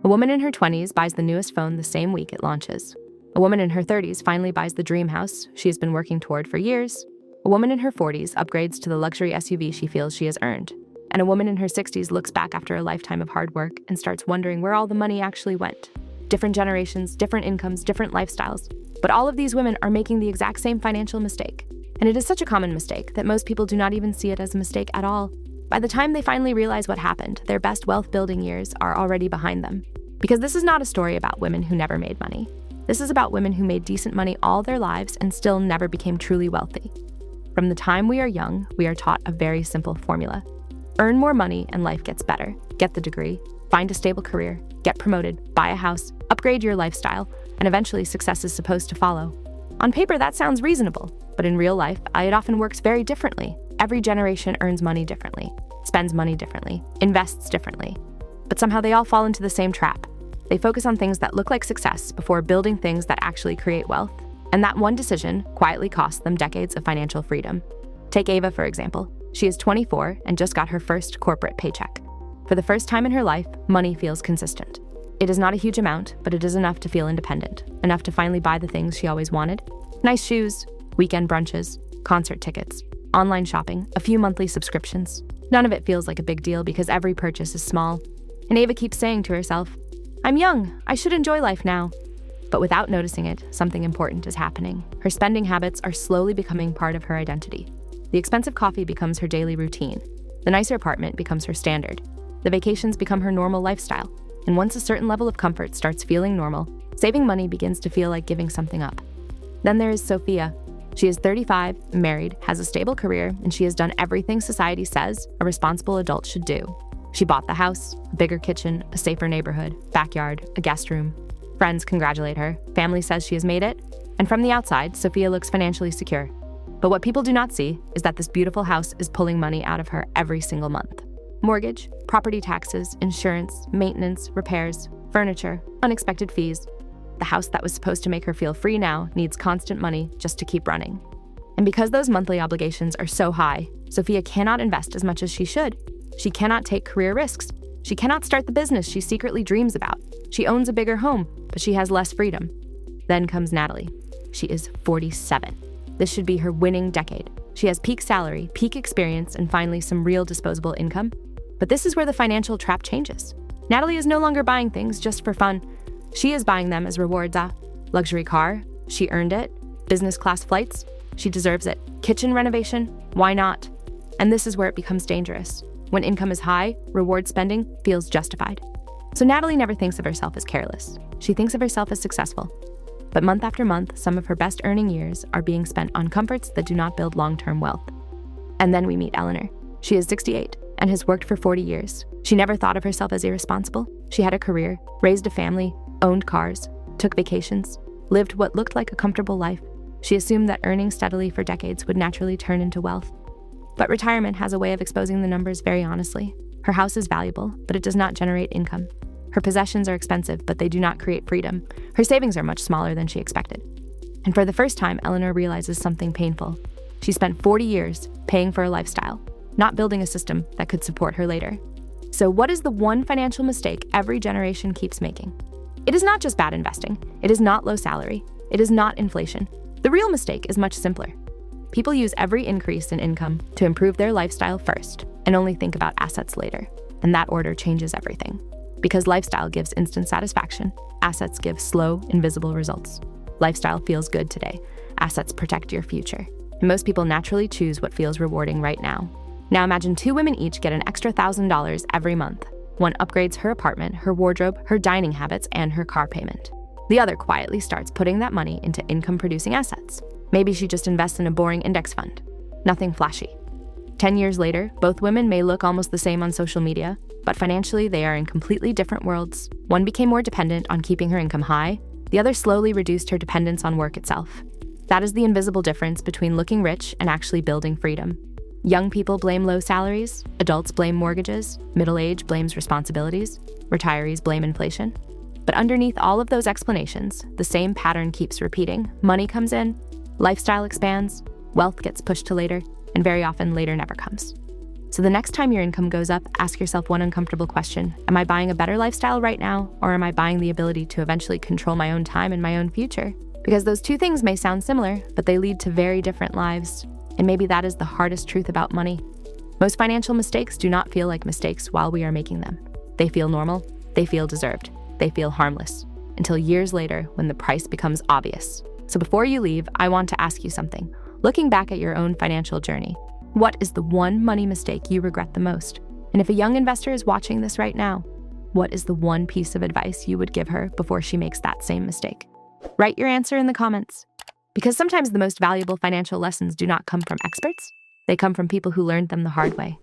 A woman in her 20s buys the newest phone the same week it launches. A woman in her 30s finally buys the dream house she has been working toward for years. A woman in her 40s upgrades to the luxury SUV she feels she has earned. And a woman in her 60s looks back after a lifetime of hard work and starts wondering where all the money actually went. Different generations, different incomes, different lifestyles. But all of these women are making the exact same financial mistake. And it is such a common mistake that most people do not even see it as a mistake at all. By the time they finally realize what happened, their best wealth-building years are already behind them. Because this is not a story about women who never made money. This is about women who made decent money all their lives and still never became truly wealthy. From the time we are young, we are taught a very simple formula. Earn more money and life gets better. Get the degree, find a stable career, get promoted, buy a house, upgrade your lifestyle, and eventually success is supposed to follow. On paper, that sounds reasonable, but in real life, it often works very differently. Every generation earns money differently, spends money differently, invests differently. But somehow they all fall into the same trap. They focus on things that look like success before building things that actually create wealth. And that one decision quietly costs them decades of financial freedom. Take Ava, for example. She is 24 and just got her first corporate paycheck. For the first time in her life, money feels consistent. It is not a huge amount, but it is enough to feel independent, enough to finally buy the things she always wanted. Nice shoes, weekend brunches, concert tickets, online shopping, a few monthly subscriptions. None of it feels like a big deal because every purchase is small. And Ava keeps saying to herself, "I'm young, I should enjoy life now." But without noticing it, something important is happening. Her spending habits are slowly becoming part of her identity. The expensive coffee becomes her daily routine. The nicer apartment becomes her standard. The vacations become her normal lifestyle. And once a certain level of comfort starts feeling normal, saving money begins to feel like giving something up. Then there is Sophia. She is 35, married, has a stable career, and she has done everything society says a responsible adult should do. She bought the house, a bigger kitchen, a safer neighborhood, backyard, a guest room. Friends congratulate her, family says she has made it, and from the outside, Sophia looks financially secure. But what people do not see is that this beautiful house is pulling money out of her every single month. Mortgage, property taxes, insurance, maintenance, repairs, furniture, unexpected fees. The house that was supposed to make her feel free now needs constant money just to keep running. And because those monthly obligations are so high, Sophia cannot invest as much as she should. She cannot take career risks. She cannot start the business she secretly dreams about. She owns a bigger home, but she has less freedom. Then comes Natalie. She is 47. This should be her winning decade. She has peak salary, peak experience, and finally some real disposable income. But this is where the financial trap changes. Natalie is no longer buying things just for fun. She is buying them as rewards. Luxury car, she earned it. Business class flights, she deserves it. Kitchen renovation, why not? And this is where it becomes dangerous. When income is high, reward spending feels justified. So Natalie never thinks of herself as careless. She thinks of herself as successful. But month after month, some of her best earning years are being spent on comforts that do not build long-term wealth. And then we meet Eleanor. She is 68 and has worked for 40 years. She never thought of herself as irresponsible. She had a career, raised a family, owned cars, took vacations, lived what looked like a comfortable life. She assumed that earning steadily for decades would naturally turn into wealth. But retirement has a way of exposing the numbers very honestly. Her house is valuable, but it does not generate income. Her possessions are expensive, but they do not create freedom. Her savings are much smaller than she expected. And for the first time, Eleanor realizes something painful. She spent 40 years paying for a lifestyle, not building a system that could support her later. So what is the one financial mistake every generation keeps making? It is not just bad investing. It is not low salary. It is not inflation. The real mistake is much simpler. People use every increase in income to improve their lifestyle first and only think about assets later. And that order changes everything. Because lifestyle gives instant satisfaction, assets give slow, invisible results. Lifestyle feels good today. Assets protect your future. And most people naturally choose what feels rewarding right now. Now imagine two women each get an extra $1,000 every month. One upgrades her apartment, her wardrobe, her dining habits, and her car payment. The other quietly starts putting that money into income-producing assets. Maybe she just invests in a boring index fund. Nothing flashy. 10 years later, both women may look almost the same on social media, but financially they are in completely different worlds. One became more dependent on keeping her income high. The other slowly reduced her dependence on work itself. That is the invisible difference between looking rich and actually building freedom. Young people blame low salaries, adults blame mortgages, middle age blames responsibilities, retirees blame inflation. But underneath all of those explanations, the same pattern keeps repeating. Money comes in, lifestyle expands, wealth gets pushed to later, and very often later never comes. So the next time your income goes up, ask yourself one uncomfortable question. Am I buying a better lifestyle right now, or am I buying the ability to eventually control my own time and my own future? Because those two things may sound similar, but they lead to very different lives. And maybe that is the hardest truth about money. Most financial mistakes do not feel like mistakes while we are making them. They feel normal, they feel deserved, they feel harmless, until years later when the price becomes obvious. So before you leave, I want to ask you something. Looking back at your own financial journey, what is the one money mistake you regret the most? And if a young investor is watching this right now, what is the one piece of advice you would give her before she makes that same mistake? Write your answer in the comments. Because sometimes the most valuable financial lessons do not come from experts, they come from people who learned them the hard way.